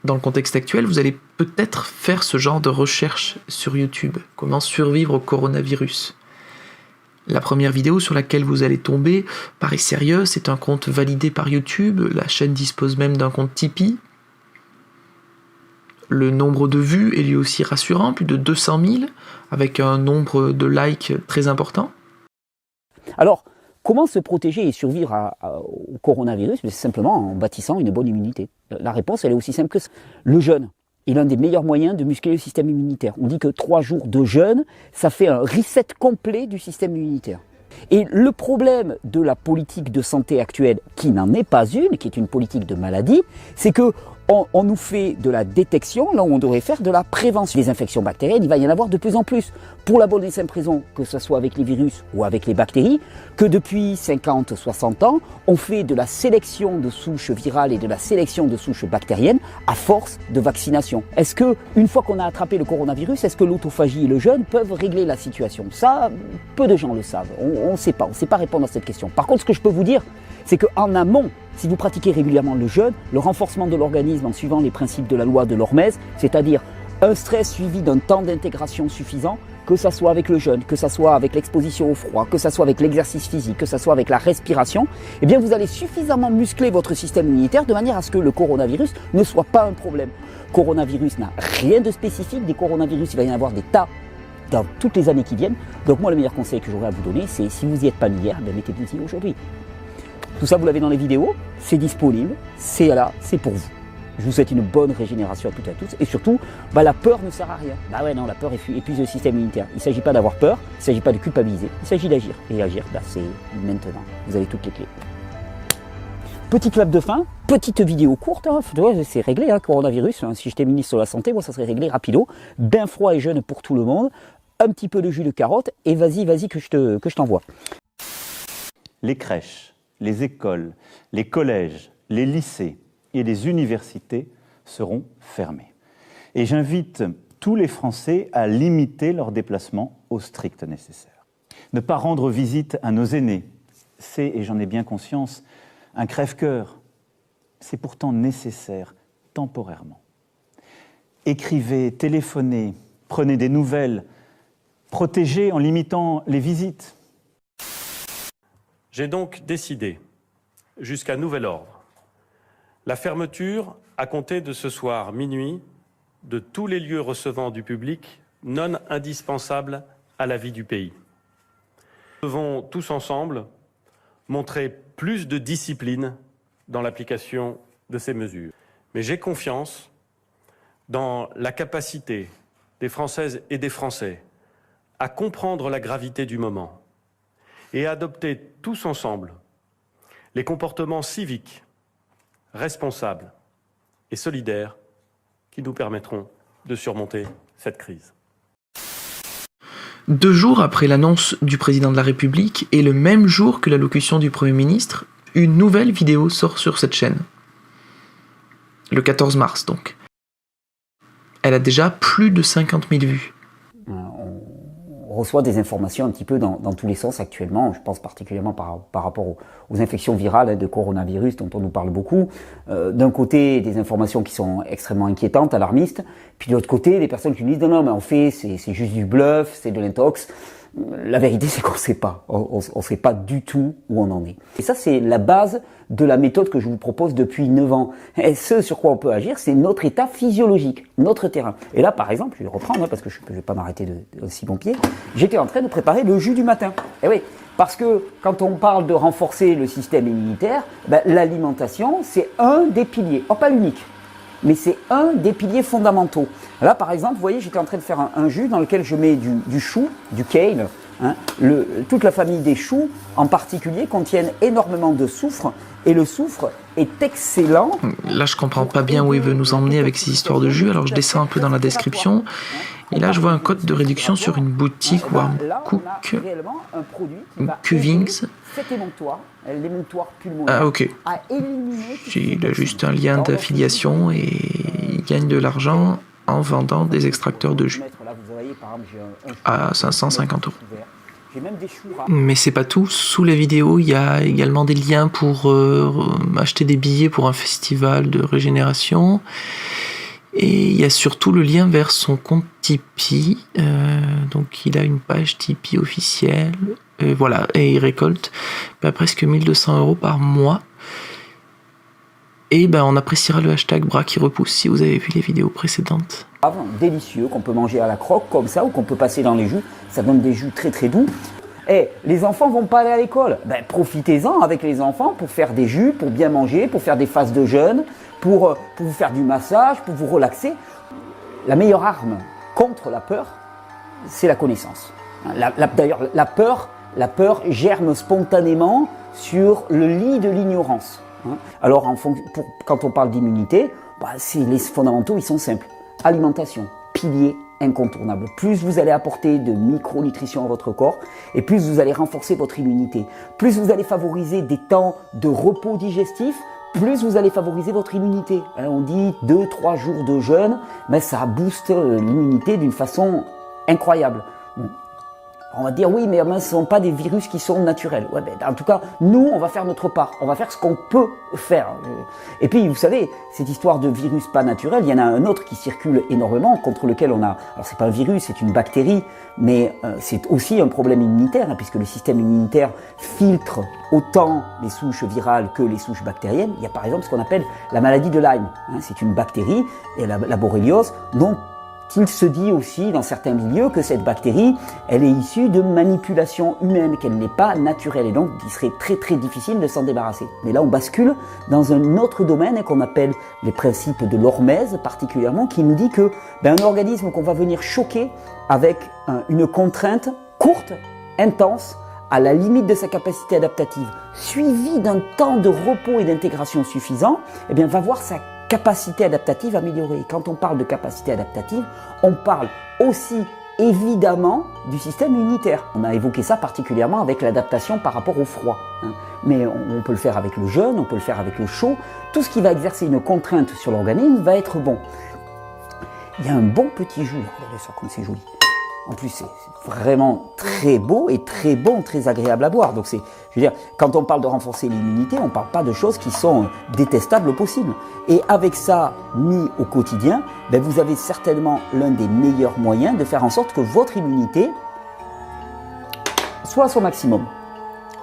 Dans le contexte actuel, vous allez peut-être faire ce genre de recherche sur YouTube. Comment survivre au coronavirus? La première vidéo sur laquelle vous allez tomber paraît sérieuse, c'est un compte validé par YouTube, la chaîne dispose même d'un compte Tipeee. Le nombre de vues est lui aussi rassurant, plus de 200 000, avec un nombre de likes très important. Alors, comment se protéger et survivre au coronavirus? C'est simplement en bâtissant une bonne immunité. La réponse, elle est aussi simple que ça. Le jeûne est l'un des meilleurs moyens de muscler le système immunitaire. On dit que 3 jours de jeûne, ça fait un reset complet du système immunitaire. Et le problème de la politique de santé actuelle, qui n'en est pas une, qui est une politique de maladie, c'est que on nous fait de la détection, là où on devrait faire de la prévention. Les infections bactériennes, il va y en avoir de plus en plus. Pour la bonne et simple raison, que ce soit avec les virus ou avec les bactéries, que depuis 50, 60 ans, on fait de la sélection de souches virales et de la sélection de souches bactériennes à force de vaccination. Est-ce que, une fois qu'on a attrapé le coronavirus, est-ce que l'autophagie et le jeûne peuvent régler la situation? Ça, peu de gens le savent. On ne sait pas répondre à cette question. Par contre, ce que je peux vous dire, c'est qu'en amont, si vous pratiquez régulièrement le jeûne, le renforcement de l'organisme en suivant les principes de la loi de l'Hormèse, c'est-à-dire un stress suivi d'un temps d'intégration suffisant, que ça soit avec le jeûne, que ça soit avec l'exposition au froid, que ça soit avec l'exercice physique, que ça soit avec la respiration, eh bien vous allez suffisamment muscler votre système immunitaire de manière à ce que le coronavirus ne soit pas un problème. Le coronavirus n'a rien de spécifique, des coronavirus, il va y en avoir des tas dans toutes les années qui viennent. Donc moi, le meilleur conseil que j'aurais à vous donner, c'est si vous n'y êtes pas mis hier, mettez-vous-y aujourd'hui. Tout ça, vous l'avez dans les vidéos, c'est disponible, c'est là, c'est pour vous. Je vous souhaite une bonne régénération à toutes et à tous. Et surtout, la peur ne sert à rien. Bah ouais, non, la peur épuise le système immunitaire. Il ne s'agit pas d'avoir peur, il ne s'agit pas de culpabiliser, il s'agit d'agir. Et agir, c'est maintenant. Vous avez toutes les clés. Petit clap de fin, petite vidéo courte, hein. C'est réglé, hein, coronavirus. Hein. Si j'étais ministre de la Santé, moi, ça serait réglé rapido. Bain froid et jeûne pour tout le monde. Un petit peu de jus de carotte et vas-y que je t'envoie. Les crèches, les écoles, les collèges, les lycées et les universités seront fermés. Et j'invite tous les Français à limiter leurs déplacements au strict nécessaire. Ne pas rendre visite à nos aînés, c'est, et j'en ai bien conscience, un crève-cœur. C'est pourtant nécessaire temporairement. Écrivez, téléphonez, prenez des nouvelles, protégez en limitant les visites. J'ai donc décidé, jusqu'à nouvel ordre, la fermeture, à compter de ce soir minuit, de tous les lieux recevant du public non indispensables à la vie du pays. Nous devons tous ensemble montrer plus de discipline dans l'application de ces mesures. Mais j'ai confiance dans la capacité des Françaises et des Français à comprendre la gravité du moment et à adopter tous ensemble les comportements civiques, responsables et solidaires qui nous permettront de surmonter cette crise. 2 jours après l'annonce du président de la République et le même jour que l'allocution du Premier ministre, une nouvelle vidéo sort sur cette chaîne. Le 14 mars donc. Elle a déjà plus de 50 000 vues. On reçoit des informations un petit peu dans tous les sens actuellement. Je pense particulièrement par rapport aux infections virales de coronavirus dont on nous parle beaucoup. D'un côté, des informations qui sont extrêmement inquiétantes, alarmistes. Puis de l'autre côté, des personnes qui nous disent non, mais en fait, c'est juste du bluff, c'est de l'intox. La vérité, c'est qu'on ne sait pas. On ne sait pas du tout où on en est. Et ça, c'est la base de la méthode que je vous propose depuis 9 ans. Et ce sur quoi on peut agir, c'est notre état physiologique, notre terrain. Et là, par exemple, je vais reprendre, parce que je ne vais pas m'arrêter de si bon pied, j'étais en train de préparer le jus du matin. Et oui, parce que quand on parle de renforcer le système immunitaire, l'alimentation, c'est un des piliers, pas l'unique. Mais c'est un des piliers fondamentaux. Là, par exemple, vous voyez, j'étais en train de faire un jus dans lequel je mets du chou, du kale. Hein. Toute la famille des choux, en particulier, contiennent énormément de soufre. Et le soufre est excellent. Là, je comprends pas bien où il veut nous emmener avec ces histoires de jus, alors je descends un peu dans la description. Et là, je vois un code de réduction sur une boutique Warm Cook Cuvings. Ah ok. Il a juste un lien d'affiliation et il gagne de l'argent en vendant des extracteurs de jus à 550 €. Mais c'est pas tout, sous la vidéo il y a également des liens pour acheter des billets pour un festival de régénération Et il y a surtout le lien vers son compte Tipeee. Donc il a une page Tipeee officielle. Voilà, et il récolte presque 1200 € par mois. Et on appréciera le hashtag bras qui repousse si vous avez vu les vidéos précédentes. Délicieux, qu'on peut manger à la croque comme ça, ou qu'on peut passer dans les jus. Ça donne des jus très très doux. Et les enfants vont pas aller à l'école. Profitez-en avec les enfants pour faire des jus, pour bien manger, pour faire des phases de jeûne, pour vous faire du massage, pour vous relaxer. La meilleure arme contre la peur, c'est la connaissance. D'ailleurs, la peur germe spontanément sur le lit de l'ignorance. Alors, quand on parle d'immunité, les fondamentaux, ils sont simples. Alimentation, pilier incontournable. Plus vous allez apporter de micronutrition à votre corps, et plus vous allez renforcer votre immunité. Plus vous allez favoriser des temps de repos digestif, plus vous allez favoriser votre immunité. On dit 2-3 jours de jeûne, mais ça booste l'immunité d'une façon incroyable. On va dire oui, mais ce ne sont pas des virus qui sont naturels. En tout cas, nous, on va faire notre part. On va faire ce qu'on peut faire. Et puis, vous savez, cette histoire de virus pas naturel, il y en a un autre qui circule énormément, contre lequel on a... Alors, c'est pas un virus, c'est une bactérie, mais c'est aussi un problème immunitaire, puisque le système immunitaire filtre autant les souches virales que les souches bactériennes. Il y a par exemple ce qu'on appelle la maladie de Lyme. C'est une bactérie, et la borréliose, dont il se dit aussi dans certains milieux que cette bactérie, elle est issue de manipulation humaine, qu'elle n'est pas naturelle, et donc il serait très très difficile de s'en débarrasser. Mais là on bascule dans un autre domaine qu'on appelle les principes de l'hormèse particulièrement, qui nous dit que un organisme qu'on va venir choquer avec une contrainte courte, intense, à la limite de sa capacité adaptative, suivie d'un temps de repos et d'intégration suffisant, va voir sa capacité adaptative améliorée. Et quand on parle de capacité adaptative, on parle aussi évidemment du système immunitaire. On a évoqué ça particulièrement avec l'adaptation par rapport au froid. Mais on peut le faire avec le jeûne, on peut le faire avec le chaud. Tout ce qui va exercer une contrainte sur l'organisme va être bon. Il y a un bon petit jus, regardez ça comme c'est joli. En plus, c'est vraiment très beau et très bon, très agréable à boire. Donc, quand on parle de renforcer l'immunité, on ne parle pas de choses qui sont détestables au possible. Et avec ça mis au quotidien, vous avez certainement l'un des meilleurs moyens de faire en sorte que votre immunité soit à son maximum.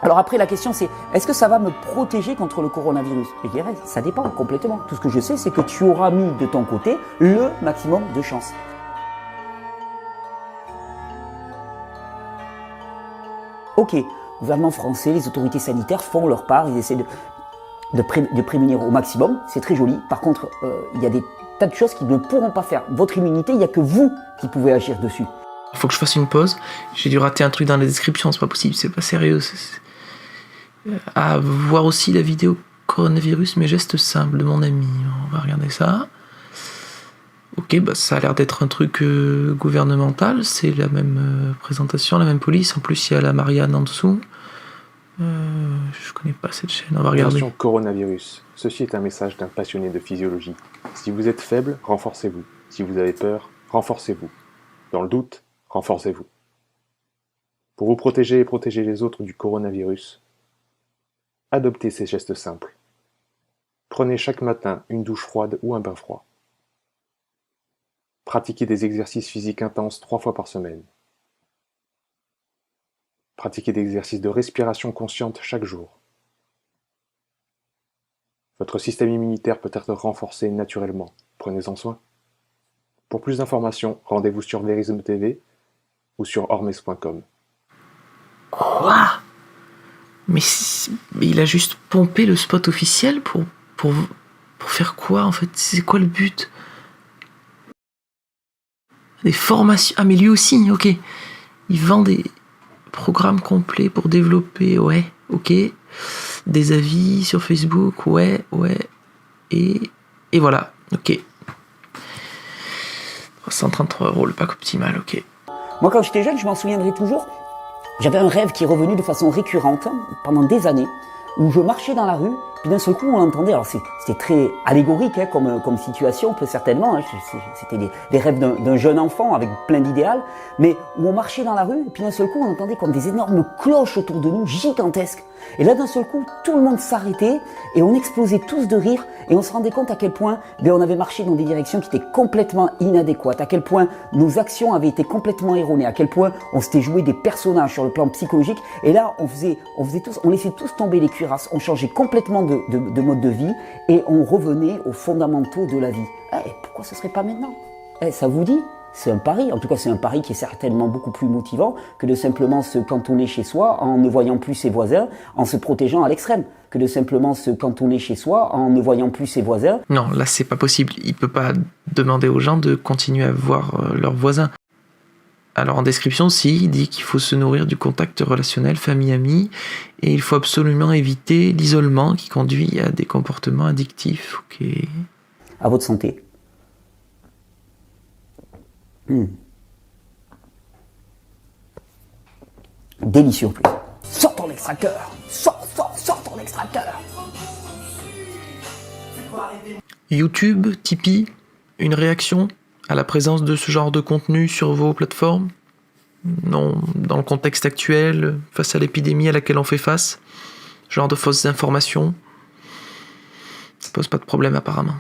Alors après, la question c'est, est-ce que ça va me protéger contre le coronavirus? Je dirais, ça dépend complètement. Tout ce que je sais, c'est que tu auras mis de ton côté le maximum de chances. Ok, le gouvernement français, les autorités sanitaires font leur part, ils essaient de prémunir au maximum, c'est très joli. Par contre, il y a des tas de choses qu'ils ne pourront pas faire. Votre immunité, il n'y a que vous qui pouvez agir dessus. Il faut que je fasse une pause, j'ai dû rater un truc dans la description, c'est pas possible, c'est pas sérieux. À voir aussi la vidéo coronavirus, mes gestes simples de mon ami, on va regarder ça. Ok, ça a l'air d'être un truc gouvernemental, c'est la même présentation, la même police, en plus il y a la Marianne en dessous. Je connais pas cette chaîne, on va regarder. Attention coronavirus, ceci est un message d'un passionné de physiologie. Si vous êtes faible, renforcez-vous. Si vous avez peur, renforcez-vous. Dans le doute, renforcez-vous. Pour vous protéger et protéger les autres du coronavirus, adoptez ces gestes simples. Prenez chaque matin une douche froide ou un bain froid. Pratiquez des exercices physiques intenses 3 fois par semaine. Pratiquez des exercices de respiration consciente chaque jour. Votre système immunitaire peut être renforcé naturellement. Prenez-en soin. Pour plus d'informations, rendez-vous sur Verisme TV ou sur hormes.com. Quoi ? Mais il a juste pompé le spot officiel pour faire quoi en fait? C'est quoi le but? Des formations. Ah mais lui aussi, ok. Il vend des programmes complets pour développer, ouais, ok. Des avis sur Facebook, ouais. Et voilà, ok. 333 €, le pack optimal, ok. Moi quand j'étais jeune, je m'en souviendrai toujours, j'avais un rêve qui est revenu de façon récurrente pendant des années, où je marchais dans la rue Puis d'un seul coup, on entendait, alors c'était très allégorique hein, comme situation, peu certainement, hein, c'était les rêves d'un jeune enfant avec plein d'idéal, mais où on marchait dans la rue, et puis d'un seul coup, on entendait comme des énormes cloches autour de nous, gigantesques. Et là, d'un seul coup, tout le monde s'arrêtait, et on explosait tous de rire, et on se rendait compte à quel point on avait marché dans des directions qui étaient complètement inadéquates, à quel point nos actions avaient été complètement erronées, à quel point on s'était joué des personnages sur le plan psychologique, et là, on laissait tous tomber les cuirasses, on changeait complètement de mode de vie et on revenait aux fondamentaux de la vie. Pourquoi ce serait pas maintenant? Ça vous dit? C'est un pari. En tout cas, c'est un pari qui est certainement beaucoup plus motivant que de simplement se cantonner chez soi en ne voyant plus ses voisins, en se protégeant à l'extrême. Que de simplement se cantonner chez soi en ne voyant plus ses voisins. Non, là, c'est pas possible. Il peut pas demander aux gens de continuer à voir leurs voisins. Alors en description, il dit qu'il faut se nourrir du contact relationnel famille-amis et il faut absolument éviter l'isolement qui conduit à des comportements addictifs. Ok. À votre santé. Délicieux en plus. Sors ton extracteur. Sors ton extracteur. YouTube, Tipeee, une réaction à la présence de ce genre de contenu sur vos plateformes? Non, dans le contexte actuel, face à l'épidémie à laquelle on fait face, ce genre de fausses informations, ça pose pas de problème apparemment.